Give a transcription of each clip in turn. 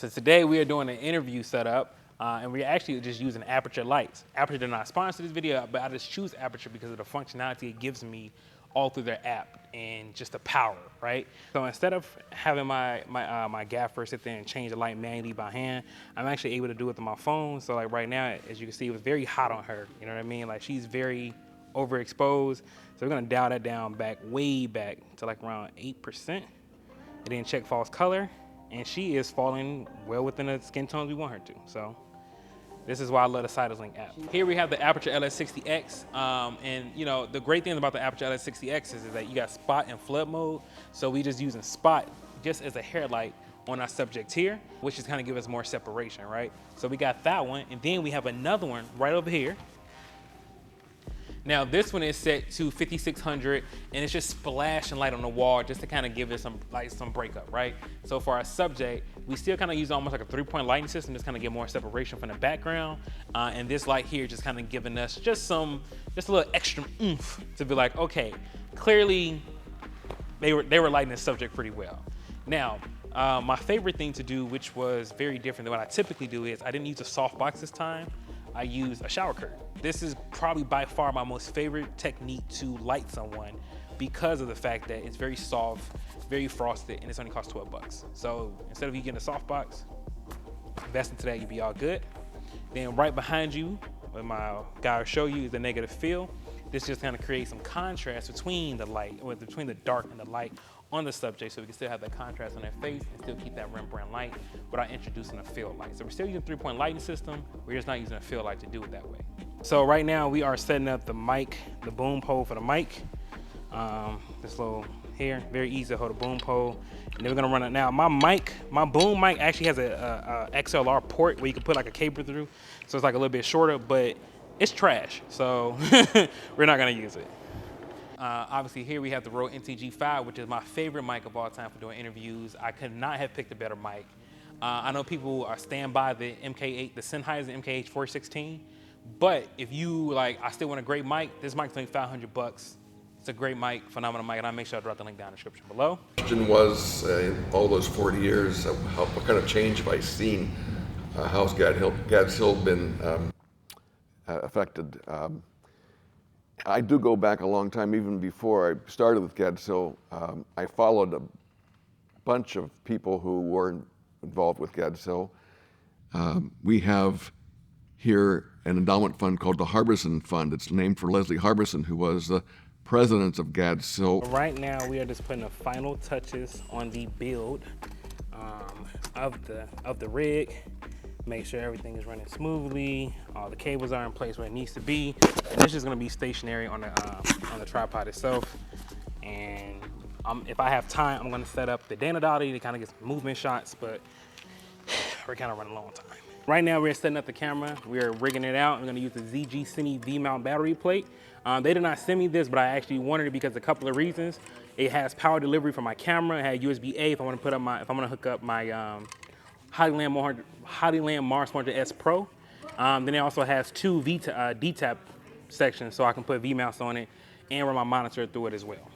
So today we are doing an interview setup, and we're actually just using Aputure lights. Aputure did not sponsor this video, but I just choose Aputure because of the functionality it gives me all through their app and just the power, right? So instead of having my gaffer sit there and change the light manually by hand, I'm actually able to do it with my phone. So like right now, as you can see, it was very hot on her. You know what I mean? Like she's very overexposed. So we're gonna dial that down way back to like around 8%, and then check false color. And she is falling well within the skin tones we want her to. So this is why I love the Cytoslink app. Here we have the Aputure LS60X. And you know, the great thing about the Aputure LS60X is that you got spot and flood mode. So we just using spot just as a hair light on our subject here, which is kind of give us more separation, right? So we got that one. And then we have another one right over here. Now this one is set to 5600 and it's just splashing light on the wall just to kind of give it some breakup, right? So for our subject, we still kind of use almost like a 3-point lighting system, just kind of get more separation from the background. And this light here just kind of giving us just a little extra oomph to be like, okay, clearly they were lighting this subject pretty well. Now, my favorite thing to do, which was very different than what I typically do, is I didn't use a softbox this time. I used a shower curtain. This is probably by far my most favorite technique to light someone because of the fact that it's very soft, very frosted, and it's only cost 12 bucks. So instead of you getting a softbox, invest into that, you'll be all good. Then right behind you, what my guy will show you is the negative fill. This just kind of creates some contrast between the light, or between the dark and the light on the subject, so we can still have that contrast on their face and still keep that Rembrandt light without introducing a fill light. So we're still using 3-point lighting system, we're just not using a fill light to do it that way. So right now we are setting up the mic, the boom pole for the mic. This little here, very easy to hold a boom pole. And then we're gonna run it now. My boom mic actually has a XLR port where you can put like a cable through. So it's like a little bit shorter, but it's trash. So we're not gonna use it. Obviously here we have the Rode NTG5, which is my favorite mic of all time for doing interviews. I could not have picked a better mic. I know people are stand by the MK8, the Sennheiser MKH 416, but if you like, I still want a great mic, this mic's only 500 bucks. It's a great mic, phenomenal mic, and I'll make sure I drop the link down in the description below. The question was, in all those 40 years, what kind of change have I seen? How's Gad's Hill been affected? I do go back a long time, even before I started with Gad's Hill. I followed a bunch of people who were involved with Gad's Hill. We have here an endowment fund called the Harbison Fund. It's named for Leslie Harbison, who was the president of Gad's Hill. Right now, we are just putting the final touches on the build of the rig. Make sure everything is running smoothly. All the cables are in place where it needs to be. And this is going to be stationary on the tripod itself. And if I have time, I'm going to set up the Dana Dolly to kind of get some movement shots, but we're kind of running low on time. Right now, we're setting up the camera. We're rigging it out. I'm going to use the ZG Cine V-mount battery plate. They did not send me this, but I actually wanted it because of a couple of reasons. It has power delivery for my camera. It had USB-A if I want to hook up my Hollyland Mars 400S Pro. Then it also has two D-tap sections, so I can put V-mounts on it and run my monitor through it as well.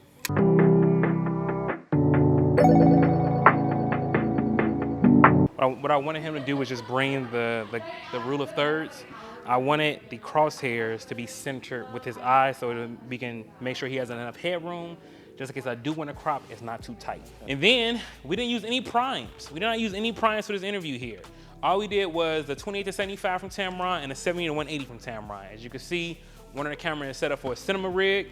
What I wanted him to do was just bring the rule of thirds. I wanted the crosshairs to be centered with his eyes so we can make sure he has enough headroom, just in case I do want to crop, it's not too tight. And then we didn't use any primes. We did not use any primes for this interview here. All we did was the 28-75 from Tamron and the 70-180 from Tamron. As you can see, one of the cameras is set up for a cinema rig.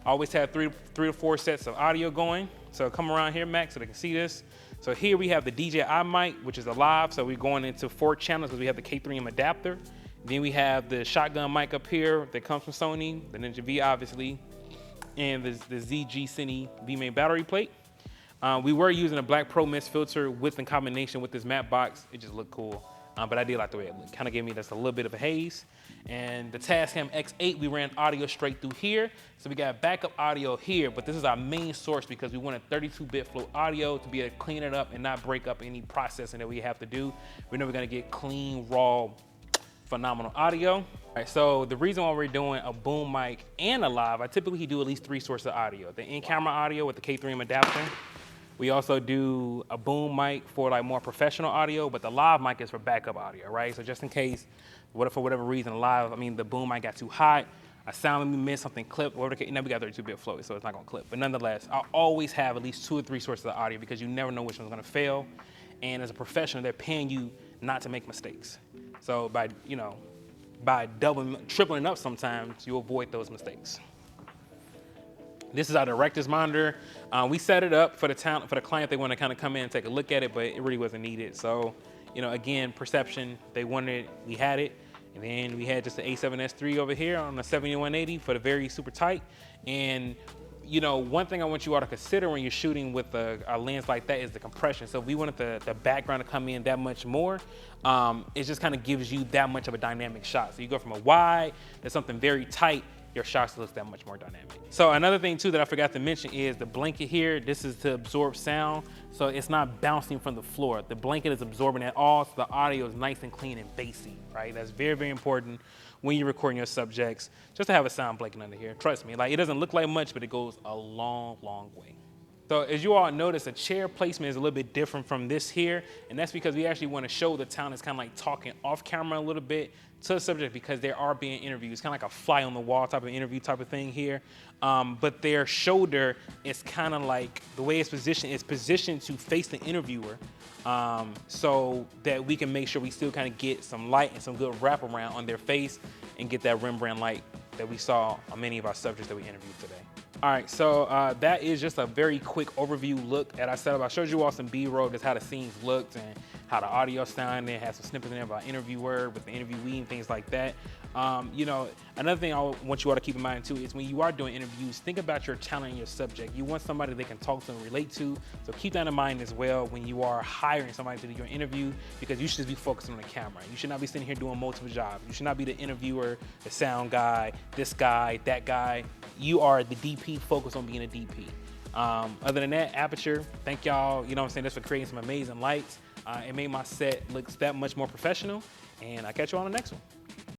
I always have three to four sets of audio going. So come around here, Max, so they can see this. So here we have the DJI mic, which is a live. So we're going into 4 channels because we have the K3M adapter. Then we have the shotgun mic up here that comes from Sony, the Ninja V obviously, and the ZG Cine V-main battery plate. We were using a black Pro Mist filter in combination with this matte box. It just looked cool, but I did like the way it looked. Kind of gave me just a little bit of a haze. And the Tascam X8, we ran audio straight through here. So we got backup audio here, but this is our main source because we wanted 32-bit float audio to be able to clean it up and not break up any processing that we have to do. We know we're gonna get clean, raw, phenomenal audio. All right, so the reason why we're doing a boom mic and a live, I typically do at least 3 sources of audio. The in-camera audio with the K3M adapter, We also do a boom mic for like more professional audio, but the live mic is for backup audio, right? So just in case, for whatever reason, the boom mic got too hot, a sound missed, something clipped, whatever the case, now we got 32-bit float, so it's not gonna clip. But nonetheless, I'll always have at least 2 or 3 sources of audio because you never know which one's gonna fail. And as a professional, they're paying you not to make mistakes. So by doubling, tripling up sometimes, you avoid those mistakes. This is our director's monitor. We set it up for the client. They want to kind of come in and take a look at it, but it really wasn't needed. So, again, perception, they wanted it, we had it. And then we had just the A7S III over here on the 7180 for the very super tight. And one thing I want you all to consider when you're shooting with a lens like that is the compression. So if we wanted the background to come in that much more, it just kind of gives you that much of a dynamic shot. So you go from a wide to something very tight, your shots looks that much more dynamic. So another thing too that I forgot to mention is the blanket here. This is to absorb sound, so it's not bouncing from the floor. The blanket is absorbing it all, so the audio is nice and clean and bassy, right? That's very, very important when you're recording your subjects, just to have a sound blanket under here. Trust me, like it doesn't look like much, but it goes a long, long way. So as you all notice, the chair placement is a little bit different from this here, and that's because we actually want to show the talent is kind of like talking off camera a little bit to the subject because they are being interviewed. It's kind of like a fly on the wall type of interview type of thing here. But their shoulder is kind of like, the way it's positioned to face the interviewer so that we can make sure we still kind of get some light and some good wraparound on their face and get that Rembrandt light that we saw on many of our subjects that we interviewed today. All right, so that is just a very quick overview look at our setup. I showed you all some B-roll, just how the scenes looked and how the audio sounded. Had some snippets in there about interviewer with the interviewee and things like that. Another thing I want you all to keep in mind too is when you are doing interviews, think about your talent and your subject. You want somebody they can talk to and relate to, so keep that in mind as well when you are hiring somebody to do your interview, because you should just be focused on the camera. You should not be sitting here doing multiple jobs. You should not be the interviewer, the sound guy, this guy, that guy. You are the DP, focused on being a DP. Other than that, Aputure, thank y'all, just for creating some amazing lights. It made my set look that much more professional, and I'll catch you on the next one.